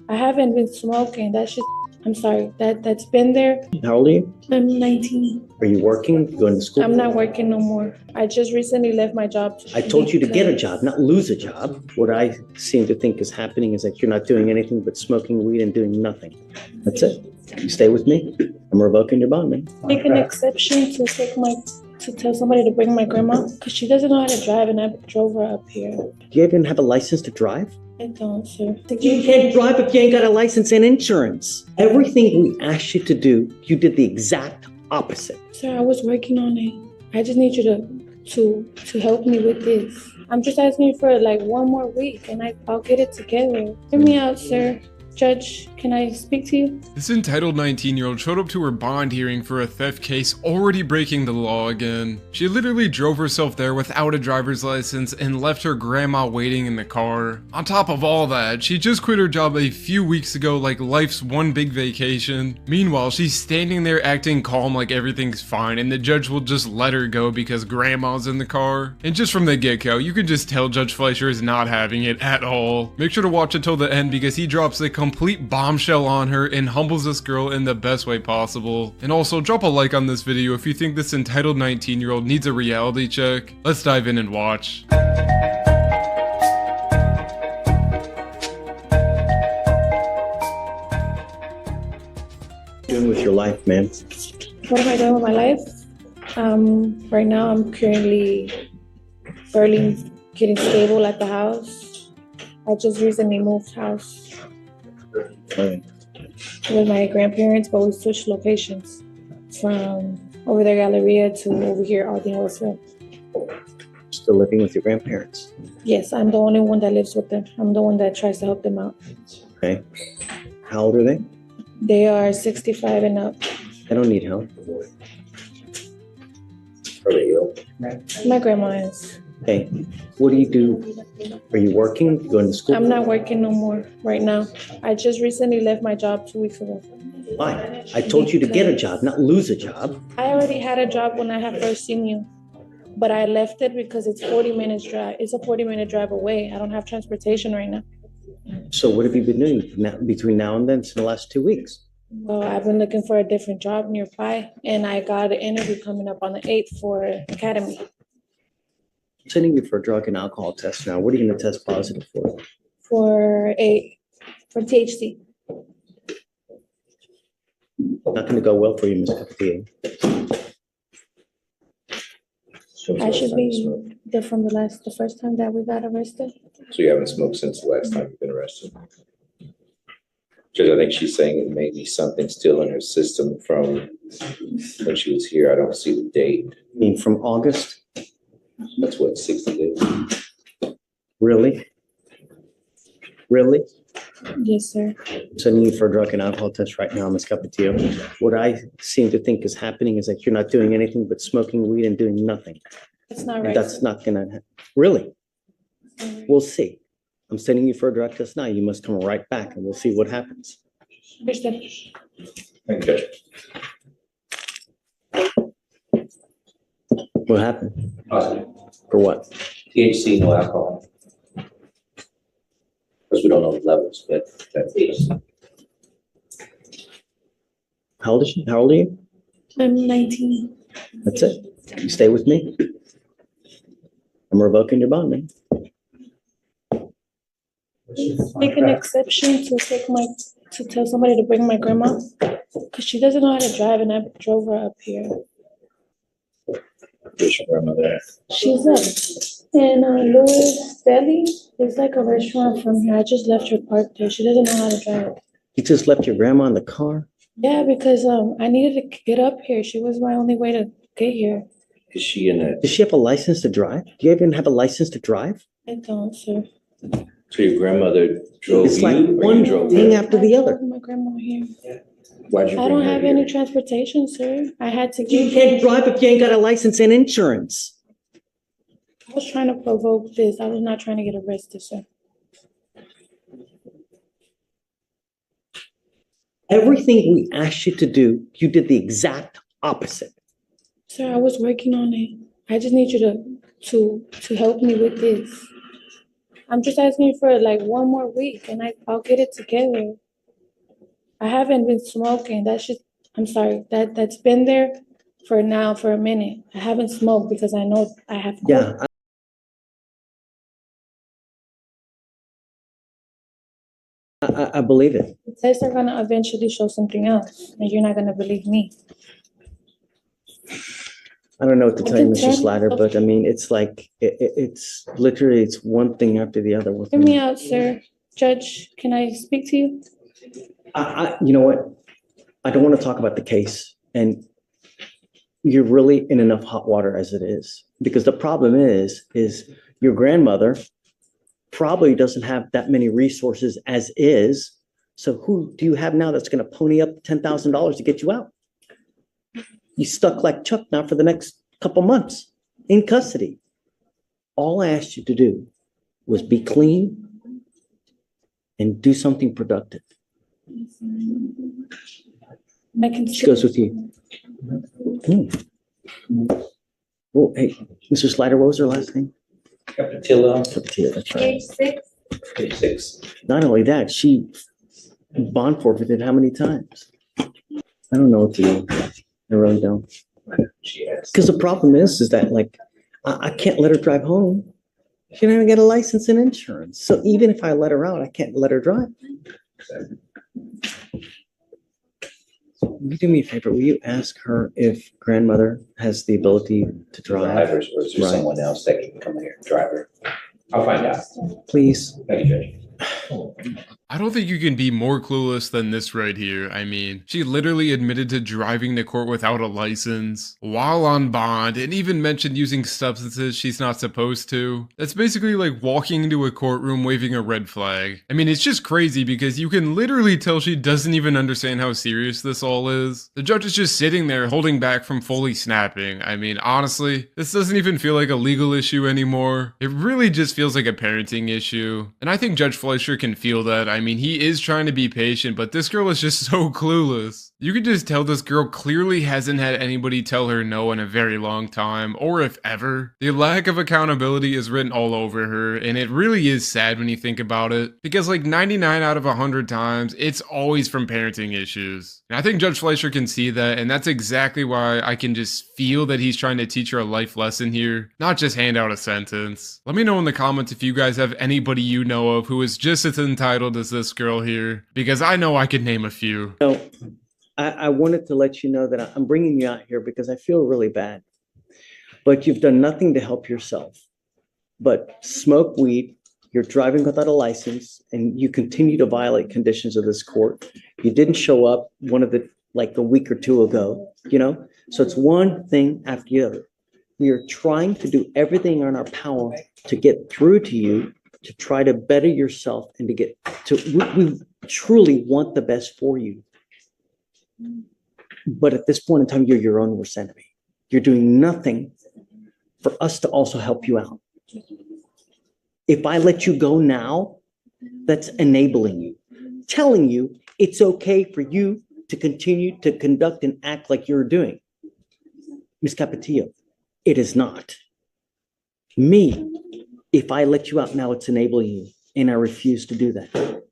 I haven't been smoking. That shit. I'm sorry. That's been there. How old are you? I'm 19. Are you working? Going to school? I'm not working no more. I just recently left my job. I told you to get a job, not lose a job. What I seem to think is happening is that you're not doing anything but smoking weed and doing nothing. That's it. You stay with me. I'm revoking your bond, man. Make an exception to tell somebody to bring my grandma because she doesn't know how to drive and I drove her up here. Do you even have a license to drive? I don't, sir. You can't drive if you ain't got a license and insurance. Everything we asked you to do, you did the exact opposite. Sir, I was working on it. I just need you to help me with this. I'm just asking you for like one more week and I'll get it together. Hear me out, sir. Judge, can I speak to you? This entitled 19-year-old showed up to her bond hearing for a theft case, already breaking the law again. She literally drove herself there without a driver's license and left her grandma waiting in the car. On top of all that, she just quit her job a few weeks ago like life's one big vacation. Meanwhile, she's standing there acting calm like everything's fine and the judge will just let her go because grandma's in the car. And just from the get-go, you can just tell Judge Fleischer is not having it at all. Make sure to watch until the end because he drops the complete bombshell on her and humbles this girl in the best way possible. And also drop a like on this video if you think this entitled 19-year-old needs a reality check. Let's dive in and watch. Doing with your life, man? What am I doing with my life? Right now I'm currently barely getting stable at the house. I just recently moved house with my grandparents, but we switched locations from over there Galleria to over here Aldine Westfield. Still living with your grandparents? Yes, I'm the only one that lives with them. I'm the one that tries to help them out. Okay. How old are they? They are 65 and up. I don't need help. Are they ill? My grandma is. Hey, what do you do? Are you working? Going to school? I'm not working no more right now. I just recently left my job 2 weeks ago. Why? I told you to get a job, not lose a job. I already had a job when I had first seen you, but I left it because it's 40 minutes drive. It's a 40-minute drive away. I don't have transportation right now. So what have you been doing between now and then in the last 2 weeks? Well, I've been looking for a different job nearby, and I got an interview coming up on the 8th for Academy. I'm sending you for a drug and alcohol test now. What are you going to test positive for? For THC. Not going to go well for you, Ms. Capatia. I should be there from the first time that we got arrested. So you haven't smoked since the last time you've been arrested? Judge, I think she's saying it may be something still in her system from when she was here. I don't see the date. I mean, from August? That's what, 60 days? Really? Really? Yes, sir. I'm sending you for a drug and alcohol test right now, Ms. Capatia. What I seem to think is happening is that you're not doing anything but smoking weed and doing nothing. That's not And right. that's not going to happen. Really? We'll see. I'm sending you for a drug test now. You must come right back and we'll see what happens. Understood. Thank you, Judge. What happened? Positive. For what? THC, no alcohol. Because we don't know the levels, but that's. How old is she? How old are you? I'm 19. That's it. You stay with me. I'm revoking your bond, man. Make an exception to tell somebody to bring my grandma because she doesn't know how to drive and I drove her up here. Where's your grandmother? She's up in Louis Deli. It's like a restaurant from here. I just left her parked there. She doesn't know how to drive. You just left your grandma in the car? Yeah, because I needed to get up here. She was my only way to get here. Is she in a, Does she have a license to drive? Do you even have a license to drive? I don't, sir. so your grandmother drove It's you like or one you drove thing her? after the I other. drove my grandma here. Why'd you I bring don't her have here? any transportation, sir. I had to You get can't drive if you ain't got a license and insurance. I was trying to provoke this. I was not trying to get arrested, sir. Everything we asked you to do, you did the exact opposite. Sir, I was working on it. I just need you to help me with this. I'm just asking you for like one more week and I'll get it together. I haven't been smoking. I'm sorry, that's been there for a minute. I haven't smoked because I know I have court. Yeah, I believe it. The tests are gonna eventually show something else, and you're not gonna believe me. I don't know what to tell you, can Mr. tell Slatter, you- but I mean, it's like, it's literally, it's one thing after the other with Hear me me. out, sir. Judge, can I speak to you? You know what? I don't want to talk about the case, and you're really in enough hot water as it is. Because the problem is your grandmother probably doesn't have that many resources as is. So who do you have now that's going to pony up $10,000 to get you out? You stuck like Chuck now for the next couple months in custody. All I asked you to do was be clean and do something productive. I can. She goes with you. Oh, hey, Mr. Slider, what was her last name? Capatillo, Capatillo, that's right. Page 6. page 6. Not only that, she bond forfeited how many times? I don't know what to do. I really don't. She has. Because the problem is that like, I can't let her drive home. She don't even get a license and insurance. So even if I let her out, I can't let her drive. Will you do me a favor? Will you ask her if grandmother has the ability to drive? Drivers, or is there Right. someone else that can come here and drive her? I'll find out. Please. Thank you, Judge. I don't think you can be more clueless than this right here. I mean, she literally admitted to driving to court without a license, while on bond, and even mentioned using substances she's not supposed to. That's basically like walking into a courtroom waving a red flag. I mean, it's just crazy because you can literally tell she doesn't even understand how serious this all is. The judge is just sitting there holding back from fully snapping. I mean, honestly, this doesn't even feel like a legal issue anymore. It really just feels like a parenting issue. And I think Judge Fleischer can feel that. I mean, he is trying to be patient, but this girl is just so clueless. You can just tell this girl clearly hasn't had anybody tell her no in a very long time, or if ever. The lack of accountability is written all over her, and it really is sad when you think about it, because like 99 out of 100 times, it's always from parenting issues. And I think Judge Fleischer can see that, and that's exactly why I can just feel that he's trying to teach her a life lesson here, not just hand out a sentence. Let me know in the comments if you guys have anybody you know of who is just as entitled as this girl here, because I know I could name a few. So I wanted to let you know that I'm bringing you out here because I feel really bad, but you've done nothing to help yourself, but smoke weed, you're driving without a license, and you continue to violate conditions of this court. You didn't show up like a week or two ago, you know? So it's one thing after the other. We are trying to do everything in our power to get through to you, to try to better yourself and to get to, we truly want the best for you. But at this point in time, you're your own worst enemy. You're doing nothing for us to also help you out. If I let you go now, that's enabling you, telling you it's okay for you to continue to conduct and act like you're doing. Ms. Capatillo, it is not. Me, if I let you out now, it's enabling you, and I refuse to do that.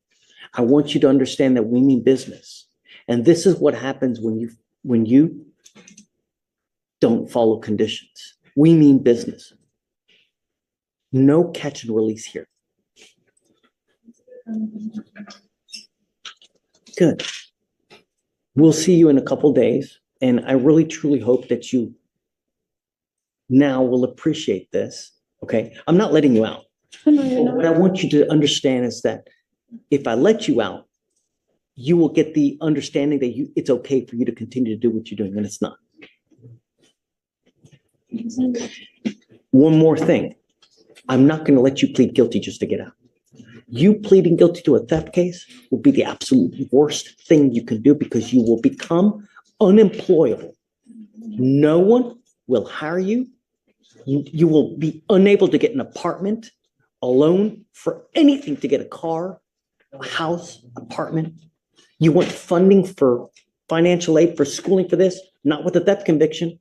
I want you to understand that we mean business. And this is what happens when you don't follow conditions. We mean business. No catch and release here. Good. We'll see you in a couple days. And I really, truly hope that you now will appreciate this. Okay. I'm not letting you out. What I want you to understand is that if I let you out, you will get the understanding that it's okay for you to continue to do what you're doing, and it's not. One more thing. I'm not going to let you plead guilty just to get out. You pleading guilty to a theft case will be the absolute worst thing you can do because you will become unemployable. No one will hire you. You will be unable to get an apartment, a loan for anything, to get a car, a house, apartment. You want funding for financial aid for schooling for this, not with a theft conviction.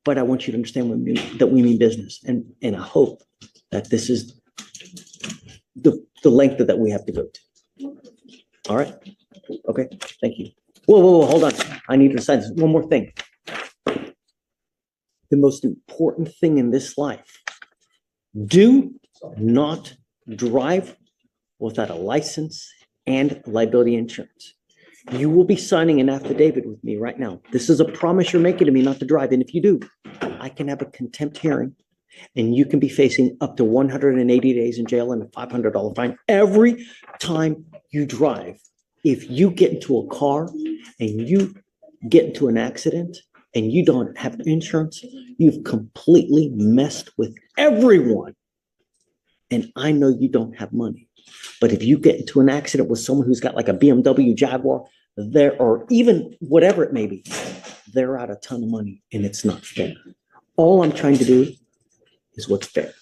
but I want you to understand that we mean business. And I hope that this is the length that we have to go to. All right? Okay, thank you. Whoa, hold on. I need to decide this. One more thing. The most important thing in this life, do not drive without a license and liability insurance. You will be signing an affidavit with me right now. This is a promise you're making to me not to drive. And if you do, I can have a contempt hearing and you can be facing up to 180 days in jail and a $500 fine every time you drive. If you get into a car and you get into an accident and you don't have insurance, you've completely messed with everyone. And I know you don't have money. But if you get into an accident with someone who's got like a BMW Jaguar, or even whatever it may be, they're out a ton of money and it's not fair. All I'm trying to do is what's fair.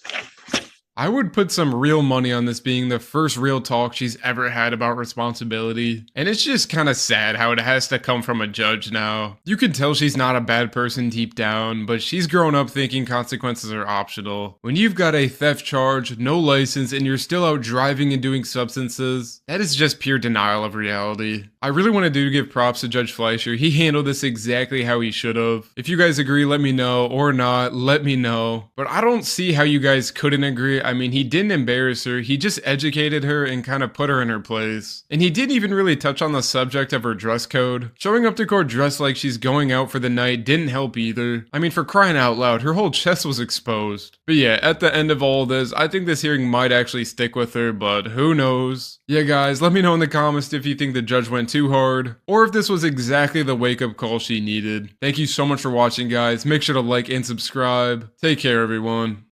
I would put some real money on this being the first real talk she's ever had about responsibility. And it's just kind of sad how it has to come from a judge now. You can tell she's not a bad person deep down, but she's grown up thinking consequences are optional. When you've got a theft charge, no license, and you're still out driving and doing substances, that is just pure denial of reality. I really wanted to give props to Judge Fleischer. He handled this exactly how he should have. If you guys agree, let me know, or not, let me know. But I don't see how you guys couldn't agree. I mean, he didn't embarrass her, he just educated her and kind of put her in her place. And he didn't even really touch on the subject of her dress code. Showing up to court dressed like she's going out for the night didn't help either. I mean, for crying out loud, her whole chest was exposed. But yeah, at the end of all this, I think this hearing might actually stick with her, but who knows? Yeah guys, let me know in the comments if you think the judge went too hard, or if this was exactly the wake-up call she needed. Thank you so much for watching guys, make sure to like and subscribe. Take care everyone.